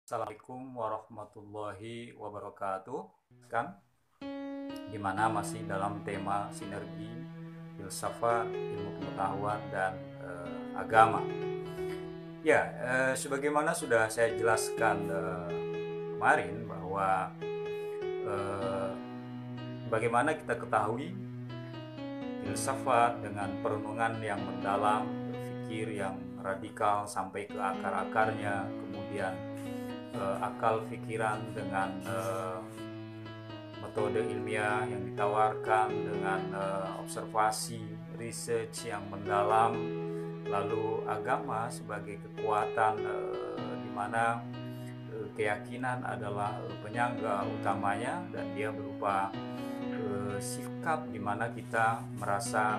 Assalamualaikum warahmatullahi wabarakatuh. Kan, dimana masih dalam tema sinergi filsafat, ilmu pengetahuan dan agama. Ya, sebagaimana sudah saya jelaskan kemarin bahwa bagaimana kita ketahui filsafat dengan perenungan yang mendalam, berpikir yang radikal sampai ke akar-akarnya, kemudian akal pikiran dengan metode ilmiah yang ditawarkan dengan observasi, research yang mendalam, lalu agama sebagai kekuatan di mana keyakinan adalah penyangga utamanya dan dia berupa sikap di mana kita merasa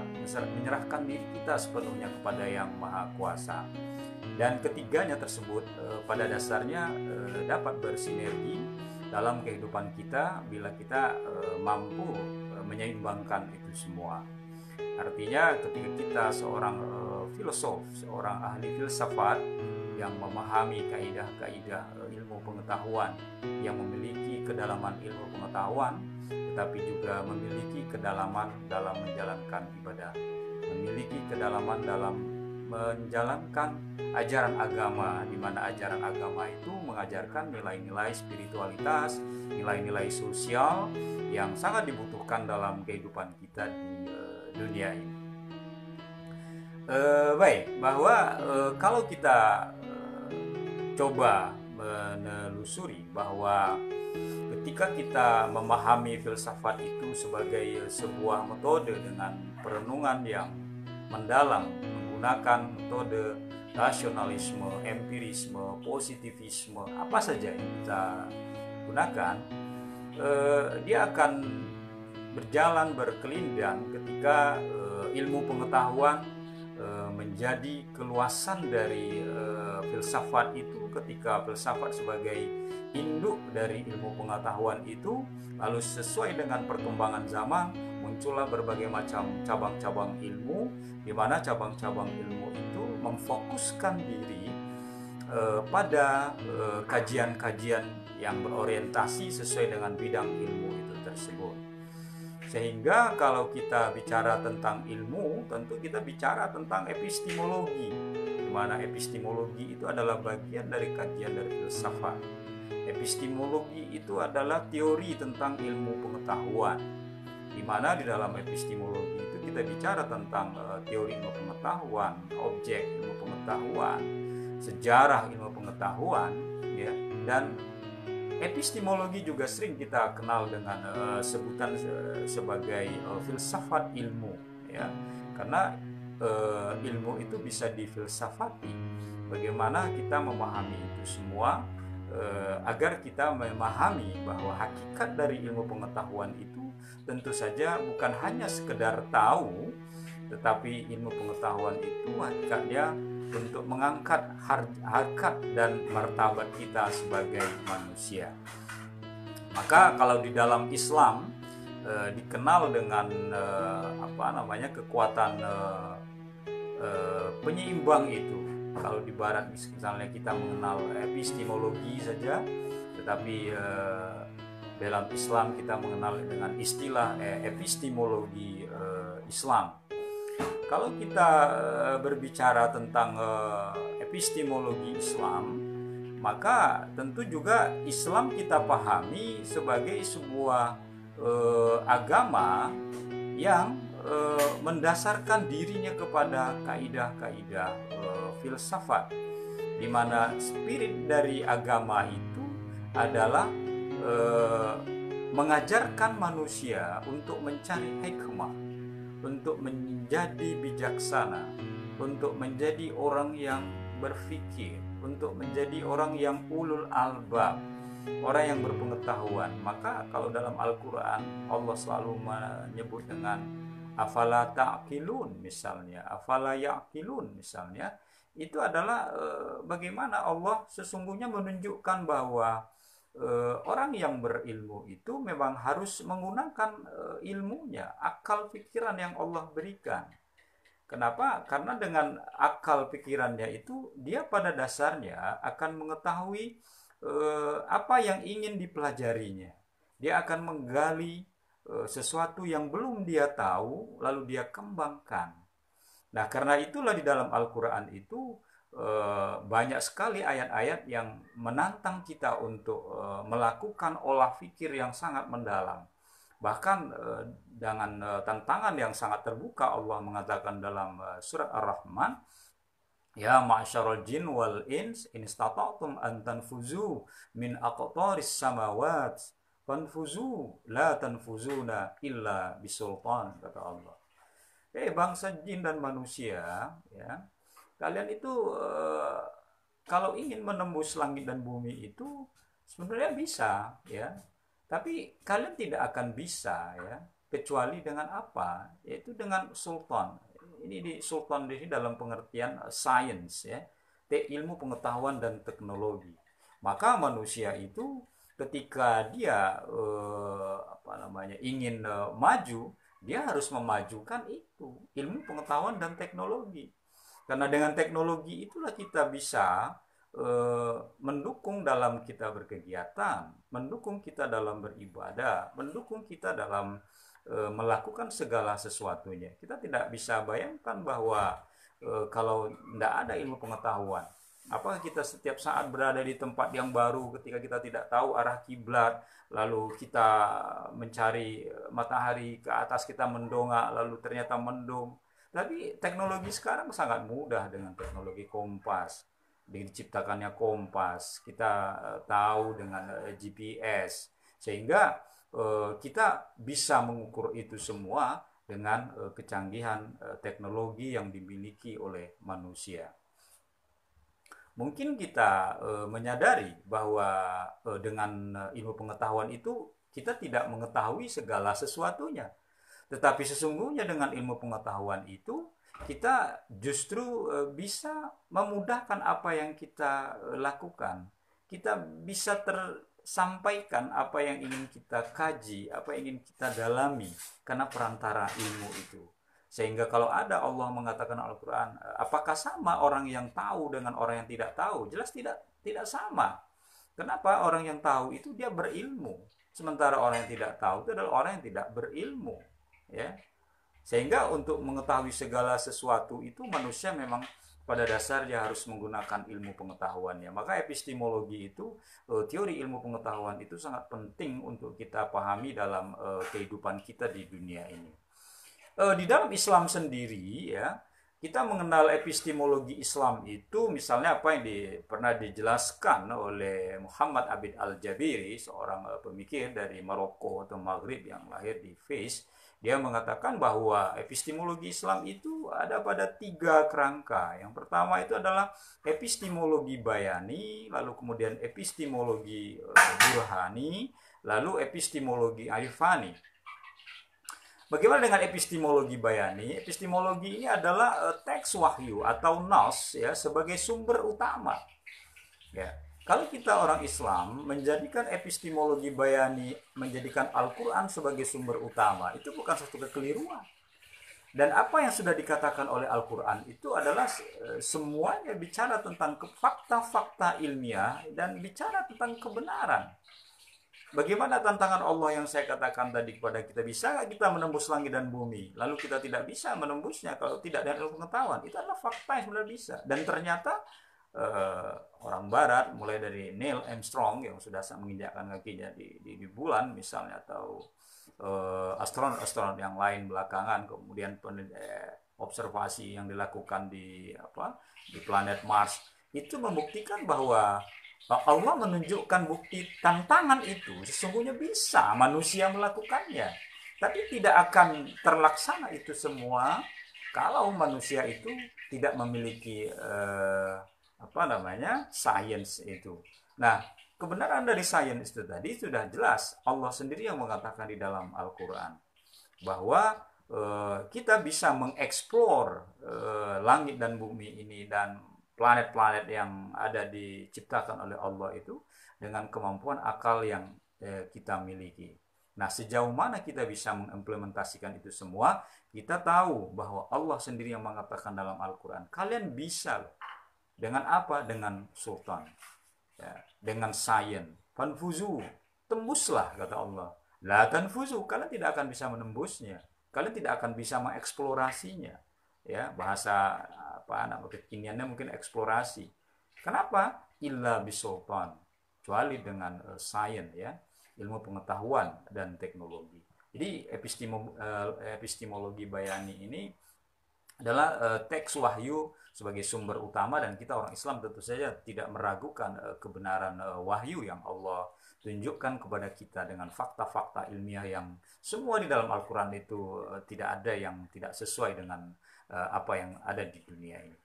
menyerahkan diri kita sepenuhnya kepada Yang Maha Kuasa. Dan ketiganya tersebut pada dasarnya dapat bersinergi dalam kehidupan kita bila kita mampu menyeimbangkan itu semua. Artinya ketika kita seorang filosof, seorang ahli filsafat yang memahami kaidah-kaidah ilmu pengetahuan, yang memiliki kedalaman ilmu pengetahuan, tetapi juga memiliki kedalaman dalam menjalankan ibadah, memiliki kedalaman dalam menjalankan ajaran agama, di mana ajaran agama itu mengajarkan nilai-nilai spiritualitas, nilai-nilai sosial yang sangat dibutuhkan dalam kehidupan kita di dunia ini. Baik, bahwa kalau kita coba menelusuri bahwa ketika kita memahami filsafat itu sebagai sebuah metode dengan perenungan yang mendalam, menggunakan metode rasionalisme, empirisme, positivisme, apa saja yang kita gunakan, dia akan berjalan berkelindan ketika ilmu pengetahuan menjadi keluasan dari filsafat itu. Ketika filsafat sebagai induk dari ilmu pengetahuan itu, lalu sesuai dengan perkembangan zaman muncullah berbagai macam cabang-cabang ilmu, di mana cabang-cabang ilmu itu memfokuskan diri pada kajian-kajian yang berorientasi sesuai dengan bidang ilmu itu tersebut. Sehingga kalau kita bicara tentang ilmu, tentu kita bicara tentang epistemologi, di mana epistemologi itu adalah bagian dari kajian dari filsafat. Epistemologi itu adalah teori tentang ilmu pengetahuan, di mana di dalam epistemologi itu kita bicara tentang teori ilmu pengetahuan, objek ilmu pengetahuan, sejarah ilmu pengetahuan, ya. Dan epistemologi juga sering kita kenal dengan sebutan sebagai filsafat ilmu, ya, karena ilmu itu bisa difilsafati. Bagaimana kita memahami itu semua agar kita memahami bahwa hakikat dari ilmu pengetahuan itu tentu saja bukan hanya sekedar tahu, tetapi ilmu pengetahuan itu hakikatnya untuk mengangkat harkat dan martabat kita sebagai manusia. Maka kalau di dalam Islam dikenal dengan kekuatan penyeimbang itu. Kalau di Barat misalnya kita mengenal epistemologi saja, tetapi dalam Islam kita mengenal dengan istilah epistemologi Islam. Kalau kita berbicara tentang epistemologi Islam, maka tentu juga Islam kita pahami sebagai sebuah agama yang mendasarkan dirinya kepada kaidah-kaidah filsafat, di mana spirit dari agama itu adalah mengajarkan manusia untuk mencari hikmah, untuk menjadi bijaksana, untuk menjadi orang yang berfikir, untuk menjadi orang yang ulul albab, orang yang berpengetahuan. Maka kalau dalam Al-Quran Allah selalu menyebut dengan afala ta'qilun misalnya, afala ya'qilun misalnya, itu adalah bagaimana Allah sesungguhnya menunjukkan bahwa orang yang berilmu itu memang harus menggunakan ilmunya, akal pikiran yang Allah berikan. Kenapa? Karena dengan akal pikirannya itu dia pada dasarnya akan mengetahui apa yang ingin dipelajarinya. Dia akan menggali sesuatu yang belum dia tahu, lalu dia kembangkan. Nah, karena itulah di dalam Al-Quran itu banyak sekali ayat-ayat yang menantang kita untuk melakukan olah pikir yang sangat mendalam. Bahkan dengan tantangan yang sangat terbuka, Allah mengatakan dalam surat Ar-Rahman, ya ma'syarul jin wal ins in istata'tum an tanfuzu min aqtaris samawat fanfuzu la tanfuzuna illa bisultan, kata Allah. Bangsa jin dan manusia, ya, kalian itu kalau ingin menembus langit dan bumi itu sebenarnya bisa, ya, tapi kalian tidak akan bisa, ya, kecuali dengan apa? Yaitu dengan sultan. Ini di sultan di sini dalam pengertian science, ya, ilmu pengetahuan dan teknologi. Maka manusia itu ketika dia ingin maju, dia harus memajukan itu ilmu pengetahuan dan teknologi. Karena dengan teknologi itulah kita bisa mendukung dalam kita berkegiatan, mendukung kita dalam beribadah, mendukung kita dalam melakukan segala sesuatunya. Kita tidak bisa bayangkan bahwa kalau tidak ada ilmu pengetahuan, apakah kita setiap saat berada di tempat yang baru ketika kita tidak tahu arah kiblat, lalu kita mencari matahari ke atas, kita mendongak lalu ternyata mendung. Tapi teknologi sekarang sangat mudah dengan teknologi kompas, diciptakannya kompas, kita tahu dengan GPS, sehingga kita bisa mengukur itu semua dengan kecanggihan teknologi yang dimiliki oleh manusia. Mungkin kita menyadari bahwa dengan ilmu pengetahuan itu kita tidak mengetahui segala sesuatunya. Tetapi sesungguhnya dengan ilmu pengetahuan itu kita justru bisa memudahkan apa yang kita lakukan. Kita bisa tersampaikan apa yang ingin kita kaji, apa yang ingin kita dalami karena perantara ilmu itu. Sehingga kalau ada Allah mengatakan Al-Quran, apakah sama orang yang tahu dengan orang yang tidak tahu? Jelas tidak sama. Kenapa? Orang yang tahu itu dia berilmu, sementara orang yang tidak tahu itu adalah orang yang tidak berilmu, ya. Sehingga untuk mengetahui segala sesuatu itu manusia memang pada dasarnya harus menggunakan ilmu pengetahuannya. Maka epistemologi itu, teori ilmu pengetahuan itu sangat penting untuk kita pahami dalam kehidupan kita di dunia ini. Di dalam Islam sendiri, ya, kita mengenal epistemologi Islam itu misalnya apa yang pernah dijelaskan oleh Muhammad Abid Al-Jabiri, seorang pemikir dari Maroko atau Maghrib yang lahir di Fez. Dia mengatakan bahwa epistemologi Islam itu ada pada 3 kerangka. Yang pertama itu adalah epistemologi bayani, lalu kemudian epistemologi burhani, lalu epistemologi arifani. Bagaimana dengan epistemologi bayani? Epistemologi ini adalah teks wahyu atau nas, ya, sebagai sumber utama. Ya. Kalau kita orang Islam menjadikan epistemologi bayani, menjadikan Al-Quran sebagai sumber utama, itu bukan suatu kekeliruan. Dan apa yang sudah dikatakan oleh Al-Quran itu adalah semuanya bicara tentang fakta-fakta ilmiah dan bicara tentang kebenaran. Bagaimana tantangan Allah yang saya katakan tadi kepada kita? Bisa nggak kita menembus langit dan bumi? Lalu kita tidak bisa menembusnya kalau tidak ada ilmu pengetahuan. Itu adalah fakta yang sebenarnya bisa. Dan ternyata orang Barat, mulai dari Neil Armstrong yang sudah menginjakkan kakinya di bulan misalnya, atau astronot-astronot yang lain belakangan, kemudian observasi yang dilakukan di planet Mars, itu membuktikan bahwa Allah menunjukkan bukti tantangan itu sesungguhnya bisa manusia melakukannya. Tapi tidak akan terlaksana itu semua kalau manusia itu tidak memiliki sains itu. Nah, kebenaran dari sains itu tadi sudah jelas. Allah sendiri yang mengatakan di dalam Al-Quran bahwa kita bisa mengeksplor langit dan bumi ini dan planet-planet yang ada diciptakan oleh Allah itu dengan kemampuan akal yang kita miliki. Nah, sejauh mana kita bisa mengimplementasikan itu semua, kita tahu bahwa Allah sendiri yang mengatakan dalam Al-Quran, kalian bisa. Dengan apa? Dengan sultan. ya, dengan sains. Fanfuzu, tembuslah kata Allah. La tanfuzu, kalian tidak akan bisa menembusnya. Kalian tidak akan bisa mengeksplorasinya. Ya, bahasa apa nama kekiniannya mungkin eksplorasi. Kenapa? Illa bisultan. Kecuali dengan sains ya, ilmu pengetahuan dan teknologi. Jadi epistemologi bayani ini adalah teks wahyu sebagai sumber utama, dan kita orang Islam tentu saja tidak meragukan kebenaran wahyu yang Allah tunjukkan kepada kita dengan fakta-fakta ilmiah yang semua di dalam Al-Quran itu tidak ada yang tidak sesuai dengan apa yang ada di dunia ini.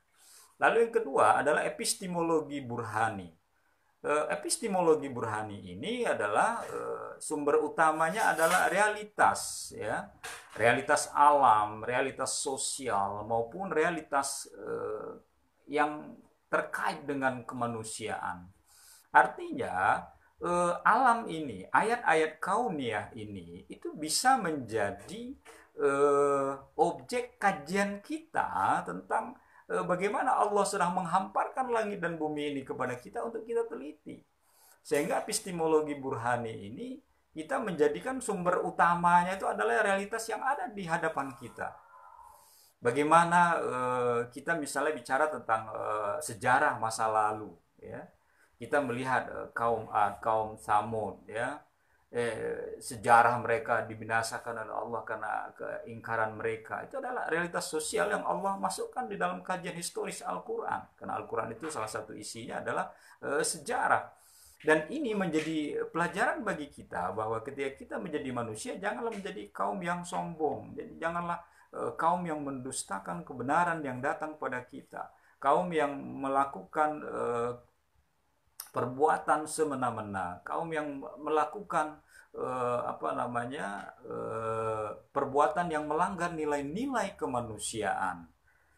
Lalu yang kedua adalah epistemologi burhani. Epistemologi burhani ini adalah sumber utamanya adalah realitas ya, realitas alam, realitas sosial maupun realitas yang terkait dengan kemanusiaan. Artinya alam ini, ayat-ayat kauniyah ini itu bisa menjadi objek kajian kita tentang bagaimana Allah sedang menghamparkan langit dan bumi ini kepada kita untuk kita teliti. Sehingga epistemologi burhani ini kita menjadikan sumber utamanya itu adalah realitas yang ada di hadapan kita. Bagaimana kita misalnya bicara tentang sejarah masa lalu, ya, kita melihat kaum Ad, kaum Samud, ya, sejarah mereka dibinasakan oleh Allah karena keingkaran mereka. Itu adalah realitas sosial yang Allah masukkan di dalam kajian historis Al-Quran, karena Al-Quran itu salah satu isinya adalah sejarah. Dan ini menjadi pelajaran bagi kita bahwa ketika kita menjadi manusia, janganlah menjadi kaum yang sombong. Jadi janganlah kaum yang mendustakan kebenaran yang datang pada kita, kaum yang melakukan perbuatan semena-mena, kaum yang melakukan perbuatan yang melanggar nilai-nilai kemanusiaan,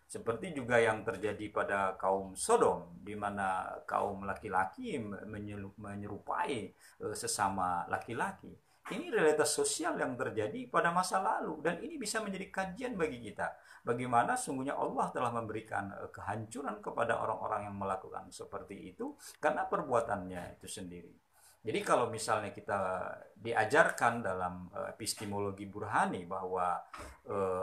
seperti juga yang terjadi pada kaum Sodom, di mana kaum laki-laki menyerupai sesama laki-laki. Ini realitas sosial yang terjadi pada masa lalu, dan ini bisa menjadi kajian bagi kita. Bagaimana sungguhnya Allah telah memberikan kehancuran kepada orang-orang yang melakukan seperti itu karena perbuatannya itu sendiri. Jadi kalau misalnya kita diajarkan dalam epistemologi burhani bahwa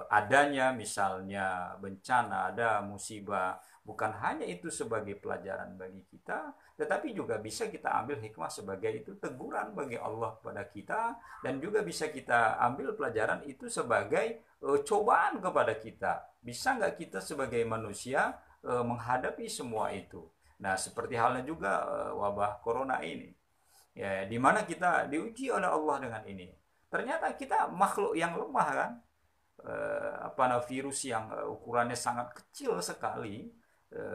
adanya misalnya bencana, ada musibah, bukan hanya itu sebagai pelajaran bagi kita, tetapi juga bisa kita ambil hikmah sebagai itu teguran bagi Allah pada kita, dan juga bisa kita ambil pelajaran itu sebagai cobaan kepada kita. Bisa nggak kita sebagai manusia menghadapi semua itu? Nah, seperti halnya juga wabah corona ini, ya, di mana kita diuji oleh Allah dengan ini. Ternyata kita makhluk yang lemah kan, virus yang ukurannya sangat kecil sekali,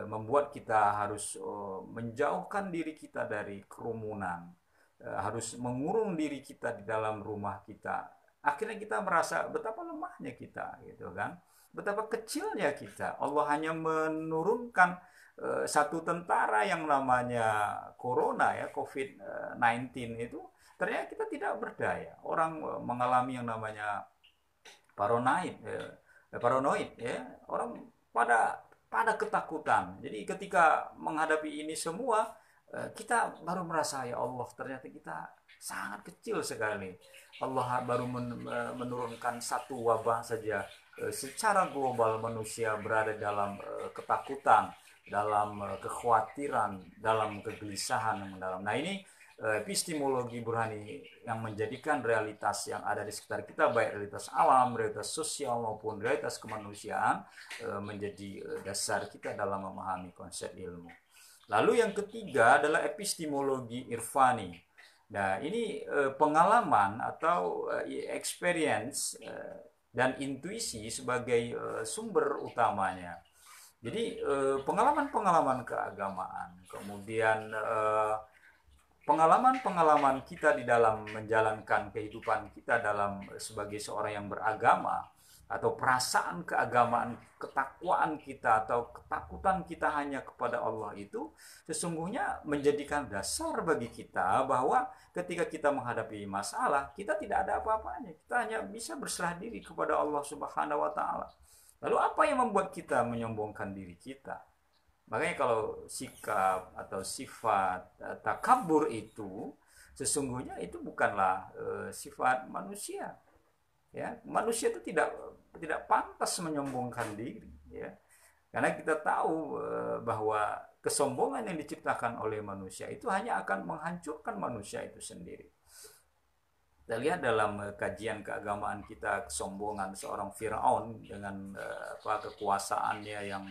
membuat kita harus menjauhkan diri kita dari kerumunan, harus mengurung diri kita di dalam rumah kita. Akhirnya kita merasa betapa lemahnya kita, gitu kan, betapa kecilnya kita. Allah hanya menurunkan satu tentara yang namanya corona ya, COVID-19 itu, ternyata kita tidak berdaya. Orang mengalami yang namanya paranoid ya, orang pada ketakutan. Jadi ketika menghadapi ini semua, kita baru merasa, ya Allah, ternyata kita sangat kecil sekali. Allah baru menurunkan satu wabah saja, secara global manusia berada dalam ketakutan, dalam kekhawatiran, dalam kegelisahan yang mendalam. Nah, ini epistemologi burhani yang menjadikan realitas yang ada di sekitar kita, baik realitas alam, realitas sosial maupun realitas kemanusiaan, menjadi dasar kita dalam memahami konsep ilmu. Lalu yang ketiga adalah epistemologi irfani. Nah, ini pengalaman atau experience dan intuisi sebagai sumber utamanya. Jadi pengalaman-pengalaman keagamaan, kemudian pengalaman-pengalaman kita di dalam menjalankan kehidupan kita dalam sebagai seorang yang beragama, atau perasaan keagamaan, ketakwaan kita atau ketakutan kita hanya kepada Allah itu sesungguhnya menjadikan dasar bagi kita bahwa ketika kita menghadapi masalah, kita tidak ada apa-apanya, kita hanya bisa berserah diri kepada Allah Subhanahu wa Ta'ala. Lalu apa yang membuat kita menyombongkan diri kita? Makanya kalau sikap atau sifat takabur itu sesungguhnya itu bukanlah sifat manusia. Ya, manusia itu tidak pantas menyombongkan diri, ya. Karena kita tahu bahwa kesombongan yang diciptakan oleh manusia itu hanya akan menghancurkan manusia itu sendiri. Kita lihat dalam kajian keagamaan kita, kesombongan seorang Firaun dengan kekuasaannya yang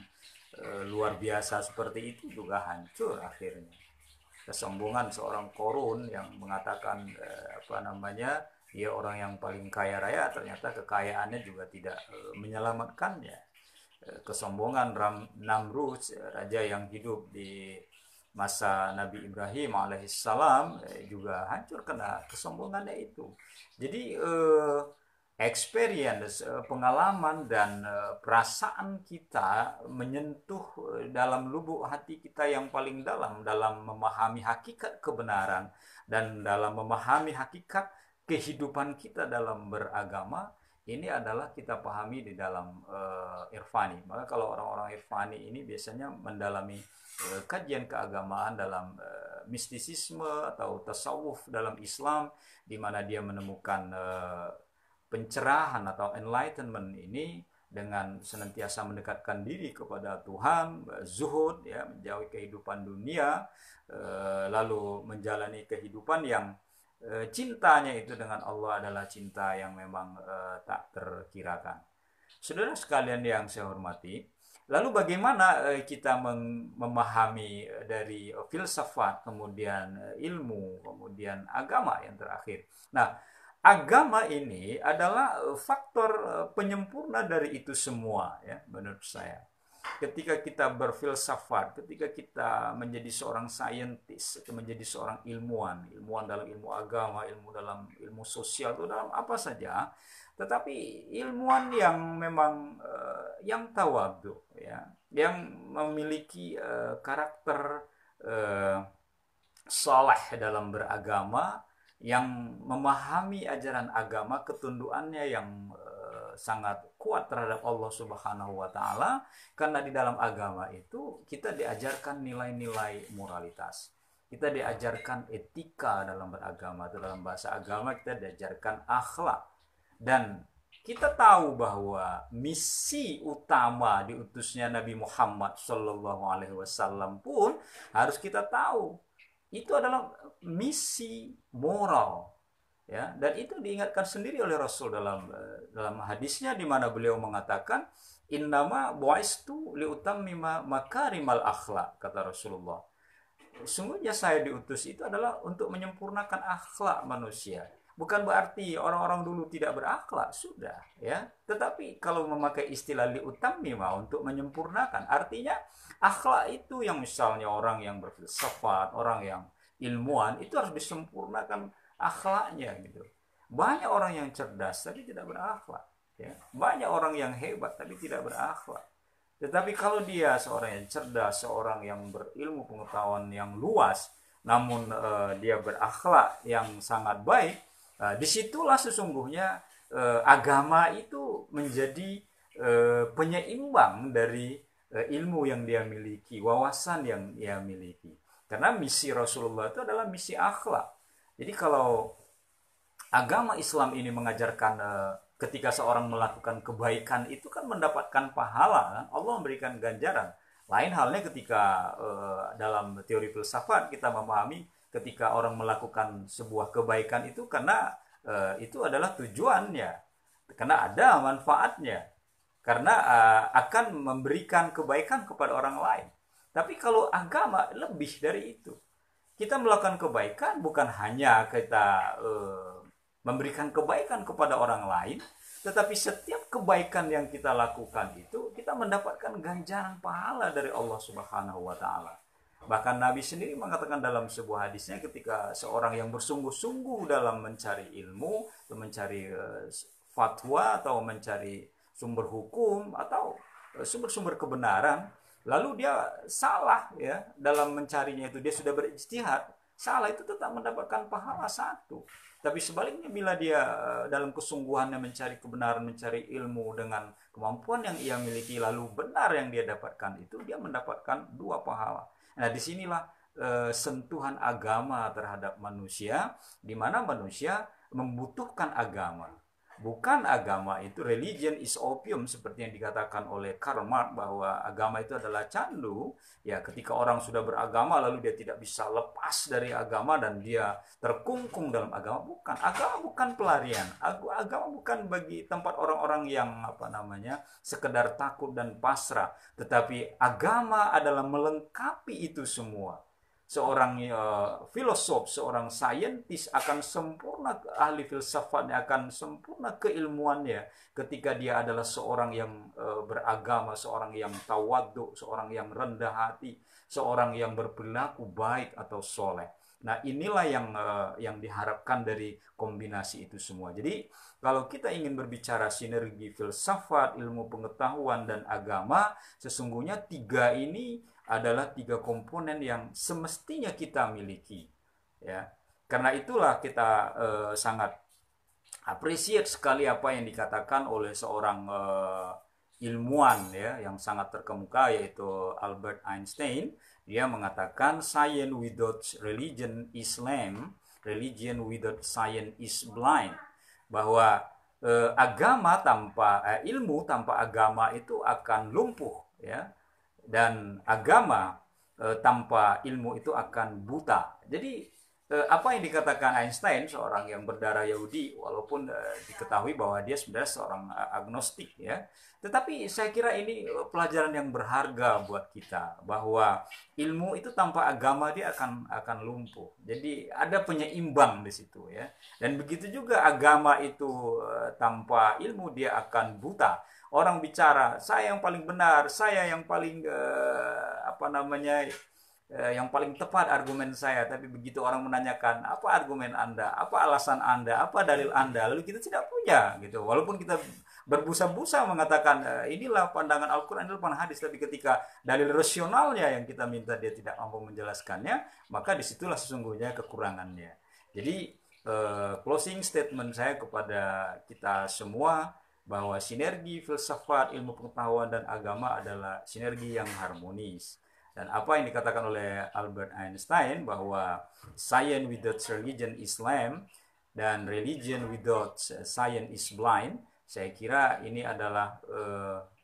luar biasa seperti itu juga hancur akhirnya. Kesombongan seorang Korun yang mengatakan dia orang yang paling kaya raya, ternyata kekayaannya juga tidak menyelamatkannya. Kesombongan Namrud, raja yang hidup di masa Nabi Ibrahim alaihissalam, juga hancur karena kesombongannya itu. Jadi experience, pengalaman dan perasaan kita menyentuh dalam lubuk hati kita yang paling dalam memahami hakikat kebenaran dan dalam memahami hakikat kehidupan kita dalam beragama. Ini adalah kita pahami di dalam irfani. Maka kalau orang-orang irfani ini biasanya mendalami kajian keagamaan dalam mistisisme atau tasawuf dalam Islam, di mana dia menemukan pencerahan atau enlightenment ini dengan senantiasa mendekatkan diri kepada Tuhan, zuhud, ya, menjauhi kehidupan dunia, lalu menjalani kehidupan yang cintanya itu dengan Allah adalah cinta yang memang tak terkirakan. Saudara sekalian yang saya hormati, lalu bagaimana kita memahami dari filsafat, kemudian ilmu, kemudian agama yang terakhir. Nah, agama ini adalah faktor penyempurna dari itu semua, ya, menurut saya. Ketika kita berfilsafat, ketika kita menjadi seorang saintis, menjadi seorang ilmuwan dalam ilmu agama, ilmu dalam ilmu sosial, itu dalam apa saja, tetapi ilmuwan yang memang yang tawadhu, ya, yang memiliki karakter saleh dalam beragama, yang memahami ajaran agama, ketundukannya yang sangat kuat terhadap Allah Subhanahu wa taala, karena di dalam agama itu kita diajarkan nilai-nilai moralitas. Kita diajarkan etika dalam beragama, atau dalam bahasa agama kita diajarkan akhlak. Dan kita tahu bahwa misi utama diutusnya Nabi Muhammad Shallallahu Alaihi Wasallam pun harus kita tahu, itu adalah misi moral. Ya, dan itu diingatkan sendiri oleh Rasul dalam hadisnya, di mana beliau mengatakan innama bu'istu liutammima makarimal akhlak, kata Rasulullah. Sungguhnya saya diutus itu adalah untuk menyempurnakan akhlak manusia. Bukan berarti orang-orang dulu tidak berakhlak, sudah, ya. Tetapi kalau memakai istilah liutammima, untuk menyempurnakan, artinya akhlak itu yang misalnya orang yang berfilsafat, orang yang ilmuwan itu harus disempurnakan akhlaknya gitu. Banyak orang yang cerdas tapi tidak berakhlak, ya. Banyak orang yang hebat tapi tidak berakhlak. Tetapi kalau dia seorang yang cerdas, seorang yang berilmu pengetahuan yang luas, namun dia berakhlak yang sangat baik, disitulah sesungguhnya agama itu menjadi penyeimbang dari ilmu yang dia miliki, wawasan yang dia miliki. Karena misi Rasulullah itu adalah misi akhlak. Jadi kalau agama Islam ini mengajarkan ketika seorang melakukan kebaikan itu kan mendapatkan pahala, kan? Allah memberikan ganjaran. Lain halnya ketika dalam teori filsafat kita memahami ketika orang melakukan sebuah kebaikan itu karena itu adalah tujuannya, karena ada manfaatnya, karena akan memberikan kebaikan kepada orang lain. Tapi kalau agama lebih dari itu. Kita melakukan kebaikan bukan hanya kita memberikan kebaikan kepada orang lain, tetapi setiap kebaikan yang kita lakukan itu kita mendapatkan ganjaran pahala dari Allah Subhanahu wa taala. Bahkan Nabi sendiri mengatakan dalam sebuah hadisnya, ketika seorang yang bersungguh-sungguh dalam mencari ilmu, atau mencari fatwa, atau mencari sumber hukum atau sumber-sumber kebenaran, lalu dia salah, ya, dalam mencarinya itu, dia sudah berijtihad salah itu tetap mendapatkan pahala satu. Tapi sebaliknya bila dia dalam kesungguhannya mencari kebenaran, mencari ilmu dengan kemampuan yang ia miliki, lalu benar yang dia dapatkan itu, dia mendapatkan dua pahala. Nah, disinilah sentuhan agama terhadap manusia, di mana manusia membutuhkan agama. Bukan agama itu, religion is opium, seperti yang dikatakan oleh Karl Marx bahwa agama itu adalah candu. Ya, ketika orang sudah beragama lalu dia tidak bisa lepas dari agama dan dia terkungkung dalam agama. Bukan, agama bukan pelarian. Agama bukan bagi tempat orang-orang yang sekedar takut dan pasrah, tetapi agama adalah melengkapi itu semua. Seorang filosof, seorang saintis akan sempurna, ahli filsafatnya akan sempurna keilmuannya ketika dia adalah seorang yang beragama, seorang yang tawadhu, seorang yang rendah hati, seorang yang berperilaku baik atau soleh. Nah, inilah yang diharapkan dari kombinasi itu semua. Jadi kalau kita ingin berbicara sinergi filsafat, ilmu pengetahuan, dan agama, sesungguhnya tiga ini adalah tiga komponen yang semestinya kita miliki, ya. Karena itulah kita sangat appreciate sekali apa yang dikatakan oleh seorang ilmuwan, ya, yang sangat terkemuka, yaitu Albert Einstein. Dia mengatakan science without religion is lame, religion without science is blind. Bahwa agama tanpa ilmu tanpa agama itu akan lumpuh, ya. Dan agama tanpa ilmu itu akan buta. Jadi apa yang dikatakan Einstein, seorang yang berdarah Yahudi, walaupun diketahui bahwa dia sebenarnya seorang agnostik, ya, tetapi saya kira ini pelajaran yang berharga buat kita, bahwa ilmu itu tanpa agama dia akan lumpuh. Jadi ada penyeimbang di situ, ya. Dan begitu juga agama itu tanpa ilmu dia akan buta. Orang bicara, saya yang paling benar, saya yang paling yang paling tepat argumen saya. Tapi begitu orang menanyakan, apa argumen Anda, apa alasan Anda, apa dalil Anda, lalu kita tidak punya, gitu. Walaupun kita berbusa-busa mengatakan inilah pandangan Al-Quran, inilah pandangan hadis, tapi ketika dalil rasionalnya yang kita minta dia tidak mampu menjelaskannya, maka disitulah sesungguhnya kekurangannya. Jadi closing statement saya kepada kita semua, bahwa sinergi filsafat, ilmu pengetahuan, dan agama adalah sinergi yang harmonis. Dan apa yang dikatakan oleh Albert Einstein bahwa science without religion is lame dan religion without science is blind, saya kira ini adalah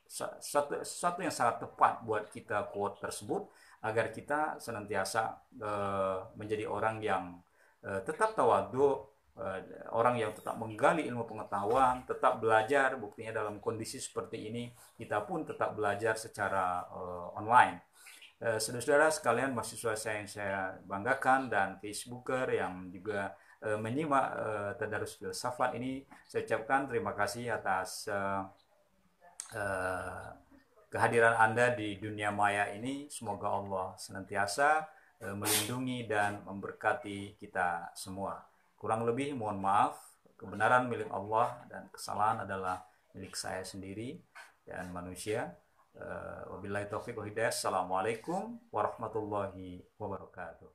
sesuatu yang sangat tepat buat kita quote tersebut, agar kita senantiasa menjadi orang yang tetap tawadhu, orang yang tetap menggali ilmu pengetahuan, tetap belajar. Buktinya dalam kondisi seperti ini kita pun tetap belajar secara online. Saudara-saudara sekalian, mahasiswa saya yang saya banggakan, dan Facebooker yang juga menyimak tadarus filsafat ini, saya ucapkan terima kasih atas kehadiran Anda di dunia maya ini. Semoga Allah senantiasa melindungi dan memberkati kita semua. Kurang lebih mohon maaf, kebenaran milik Allah dan kesalahan adalah milik saya sendiri dan manusia. Wabillahi taufiq wal hidayah. Assalamualaikum warahmatullahi wabarakatuh.